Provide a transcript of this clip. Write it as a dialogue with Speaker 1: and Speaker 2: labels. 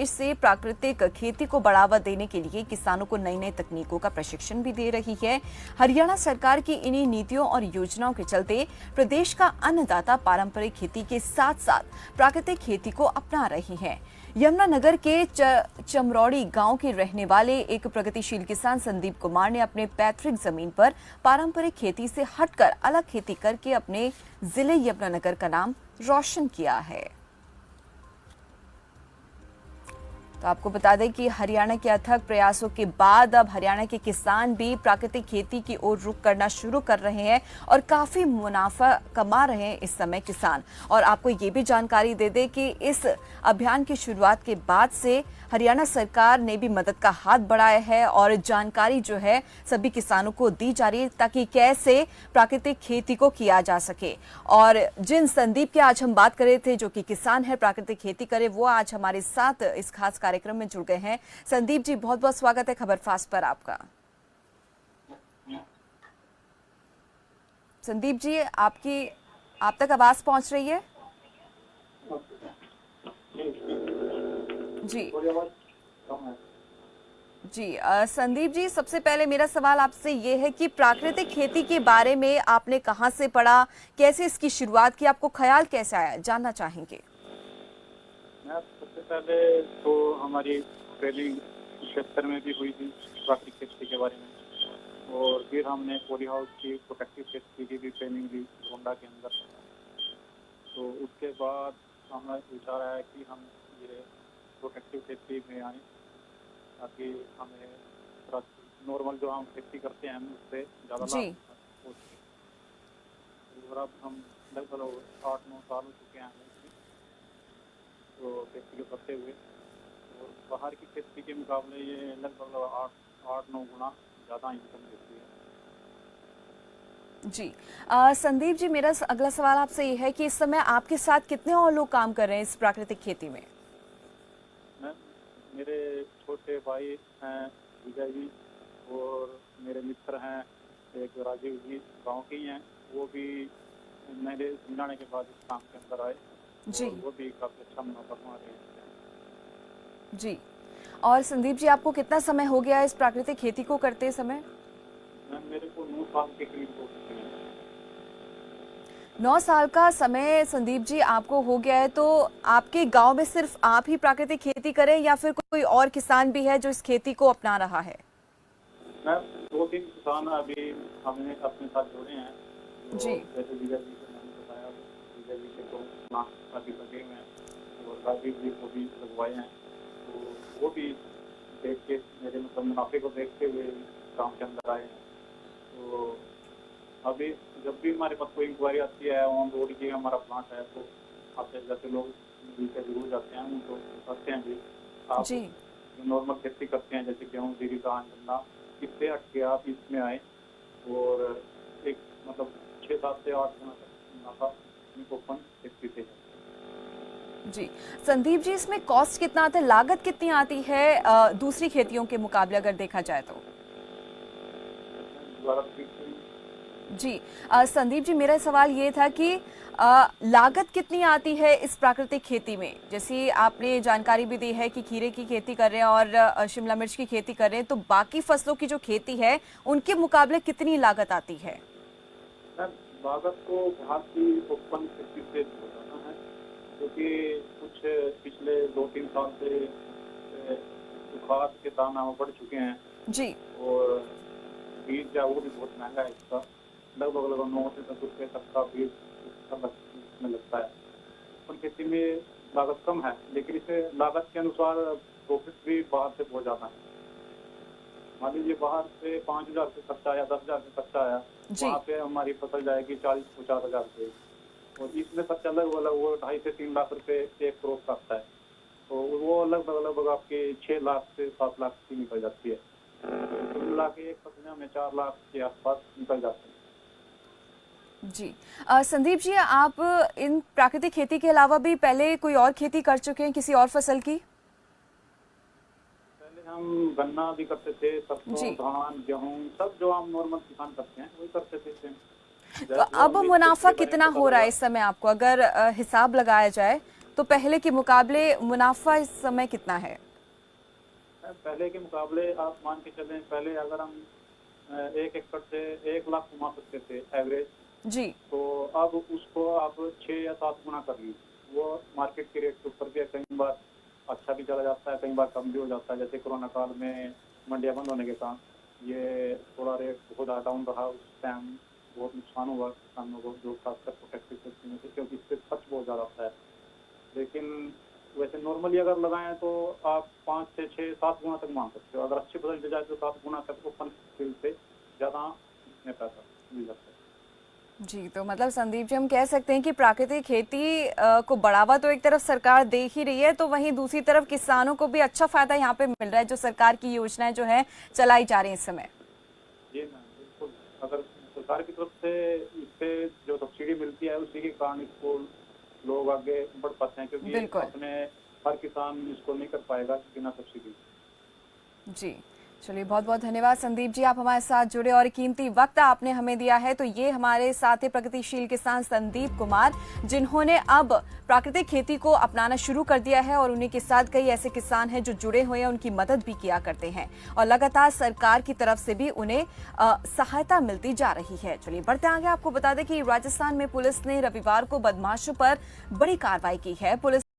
Speaker 1: से प्राकृतिक खेती को बढ़ावा देने के लिए किसानों को नई नई तकनीकों का प्रशिक्षण भी दे रही है। हरियाणा सरकार की इन्हीं नीतियों और योजनाओं के चलते प्रदेश का अन्नदाता पारंपरिक खेती के साथ साथ प्राकृतिक खेती को अपना रहे हैं। यमुनानगर के चमरौड़ी गांव के रहने वाले एक प्रगतिशील किसान संदीप कुमार ने अपने पैतृक जमीन पर पारंपरिक खेती से हटकर अलग खेती करके अपने जिले यमुनानगर का नाम रोशन किया है। तो आपको बता दें कि हरियाणा के अथक प्रयासों के बाद अब हरियाणा के किसान भी प्राकृतिक खेती की ओर रुख करना शुरू कर रहे हैं और काफी मुनाफा कमा रहे हैं इस समय किसान। और आपको ये भी जानकारी दे दें कि इस अभियान की शुरुआत के बाद से हरियाणा सरकार ने भी मदद का हाथ बढ़ाया है और जानकारी जो है सभी किसानों को दी जा रही है ताकि कैसे प्राकृतिक खेती को किया जा सके। और जिन संदीप की आज हम बात कर रहे थे जो कि किसान है, प्राकृतिक खेती करे, वो आज हमारे साथ इस खास कार्यक्रम में जुड़ गए हैं। संदीप जी, बहुत बहुत स्वागत है खबर फास्ट पर आपका। संदीप जी, आप तक आवाज पहुंच रही है? जी जी संदीप जी, सबसे पहले मेरा सवाल आपसे ये है कि प्राकृतिक खेती के बारे में आपने कहां से पढ़ा, कैसे इसकी शुरुआत की, आपको ख्याल कैसे आया, जानना चाहेंगे।
Speaker 2: सबसे पहले तो हमारी ट्रेनिंग क्षेत्र में भी हुई थी प्राकृतिक खेती के बारे में, और फिर हमने पॉली हाउस की प्रोटेक्टिव खेती की भी ट्रेनिंग ली गोंडा के अंदर। तो उसके बाद हमें विचार आया कि हम ये प्रोटेक्टिव खेती में आए ताकि हमें नॉर्मल जो हम खेती करते हैं उससे ज़्यादा लाभ हो सके। और अब हम लगभग 8-9 साल हो चुके हैं तो खेती को करते हुए, और बाहर की खेती के मुकाबले ये लगभग 8-9 गुना ज़्यादा इनकम देती है।
Speaker 1: जी संदीप जी, मेरा अगला सवाल आपसे ये है कि इस समय आपके साथ कितने और लोग काम कर रहे हैं इस प्राकृतिक खेती में?
Speaker 2: मेरे छोटे भाई हैं विजय जी, और मेरे मित्र हैं एक राजीव जी, गांव के ही हैं। वो भी मेरे मिलाने के बाद इस काम के अंदर आए
Speaker 1: जी,
Speaker 2: और वो भी काफी अच्छा मुनाफा कमा रहे हैं।
Speaker 1: जी। और संदीप जी, आपको कितना समय हो गया इस प्राकृतिक खेती को करते समय?
Speaker 2: मेरे को 9 साल के करीब हो चुके हैं।
Speaker 1: 9 साल का समय संदीप जी आपको हो गया है, तो आपके गांव में सिर्फ आप ही प्राकृतिक खेती करें या फिर कोई और किसान भी है जो इस खेती को अपना रहा है?
Speaker 2: मैं 2-3 किसान अभी हमने अपने साथ जोड़े हैं।
Speaker 1: जी,
Speaker 2: जैसे विजय जी को मैंने बताया, विजय जी के तो काफी लगे हुए हैं और राजीव जी को भी लगवाए हैं। तो वो भी देख के मेरे मतलब मुनाफे को देखते हुए काम के अंदर आए हैं। तो अभी जब भी हमारे पास कोई इंक्वायरी आती है ऑन रोड की हमारा प्लांट है, तो आपसे जैसे लोग मिलकर जरूर जाते हैं, उनको करते हैं भी आप
Speaker 1: जी,
Speaker 2: नॉर्मल खेती करते हैं जैसे गेहूँ, जीरी, धान, गन्ना, इससे हट के आप इसमें आए और एक मतलब 6-7 से 8 गुना तक मुनाफा इनको फंड खेती से है।
Speaker 1: जी। संदीप जी, इसमें कॉस्ट कितना आता है, लागत कितनी आती है दूसरी खेतियों के मुकाबले अगर देखा जाए तो? जी संदीप जी, मेरा सवाल ये था कि लागत कितनी आती है इस प्राकृतिक खेती में? जैसे आपने जानकारी भी दी है कि खीरे की खेती कर रहे हैं और शिमला मिर्च की खेती कर रहे हैं, तो बाकी फसलों की जो खेती है उनके मुकाबले कितनी लागत आती है?
Speaker 2: लागत को बाहर की ओपन खेती से बताना है, क्योंकि कुछ पिछले 2-3 साल से खाद के दाम बढ़ चुके हैं
Speaker 1: जी,
Speaker 2: और बीज जो वो भी बहुत महंगा है। इसका लगभग 9 से 10 रुपये तक का बीज इसमें लगता है। ओपन खेती में लागत कम है, लेकिन इसे लागत के अनुसार प्रॉफिट भी बाहर से बहुत ज़्यादा है। मान लीजिए बाहर से 5,000 से खर्चा आया, 10,000 से खर्चा आया, वहाँ पे हमारी फसल जाएगी 40-50 हज़ार रुपये, और इसमें खर्चा लगभग वो 2.5 से 3 लाख रुपये एक क्रॉप का आता है। तो वो लगभग आपके 6 लाख से 7 लाख की निकल जाती है। तो मिला के एक फसल में 4 लाख के आसपास निकल जाते हैं।
Speaker 1: जी संदीप जी, आप इन प्राकृतिक खेती के अलावा भी पहले कोई और खेती कर चुके हैं किसी और फसल की?
Speaker 2: पहले हम गन्ना भी करते थे, सरसों, धान, गेहूँ, सब जो हम नॉर्मल किसान करते हैं वही करते थे।
Speaker 1: तो अब मुनाफा कितना हो रहा है इस समय आपको, अगर हिसाब लगाया जाए तो पहले के मुकाबले मुनाफा इस समय कितना है?
Speaker 2: पहले के मुकाबले आप मान के चलें, पहले अगर हम 1 एकड़ से 1 लाख कमा सकते थे एवरेज,
Speaker 1: जी।
Speaker 2: तो अब उसको आप 6 या 7 गुना कर लीजिए। वो मार्केट के रेट के ऊपर भी है, कई बार अच्छा भी चला जाता है, कई बार कम भी हो जाता है। जैसे कोरोना काल में मंडियां बंद होने के कारण ये थोड़ा रेट बहुत ज़्यादा डाउन रहा, उस टाइम बहुत नुकसान हुआ किसानों को, जो खासकर प्रोटेक्टिव खेती में थे, क्योंकि इससे खर्च बहुत ज़्यादा आता है। लेकिन वैसे नॉर्मली अगर लगाएं तो आप 5 से 6 7 गुना तक मान सकते हो। अगर अच्छी फसल दी जाए तो 7 गुना तक ओपन फील्ड से ज़्यादा इसमें पैसा मिल जाता है।
Speaker 1: जी, तो मतलब संदीप जी, हम कह सकते हैं कि प्राकृतिक खेती को बढ़ावा तो एक तरफ सरकार दे ही रही है, तो वहीं दूसरी तरफ किसानों को भी अच्छा फायदा यहाँ पे मिल रहा है, जो सरकार की योजनाएं जो है चलाई जा रही हैं इस समय।
Speaker 2: जी मैम, बिल्कुल। अगर सरकार की तरफ से इस पे जो सब्सिडी मिलती है, उसी के कारण इसको लोग आगे बढ़ पाते हैं, क्योंकि
Speaker 1: बिल्कुल।
Speaker 2: अपने हर किसान इसको नहीं कर पाएगा बिना सब्सिडी।
Speaker 1: जी, चलिए बहुत बहुत धन्यवाद संदीप जी, आप हमारे साथ जुड़े और कीमती वक्त आपने हमें दिया है। तो ये हमारे साथ हैं प्रगतिशील किसान संदीप कुमार, जिन्होंने अब प्राकृतिक खेती को अपनाना शुरू कर दिया है और उन्हीं के साथ कई ऐसे किसान हैं जो जुड़े हुए हैं, उनकी मदद भी किया करते हैं और लगातार सरकार की तरफ से भी उन्हें सहायता मिलती जा रही है। चलिए बढ़ते आगे, आपको बता दें कि राजस्थान में पुलिस ने रविवार को बदमाशों पर बड़ी कार्रवाई की है। पुलिस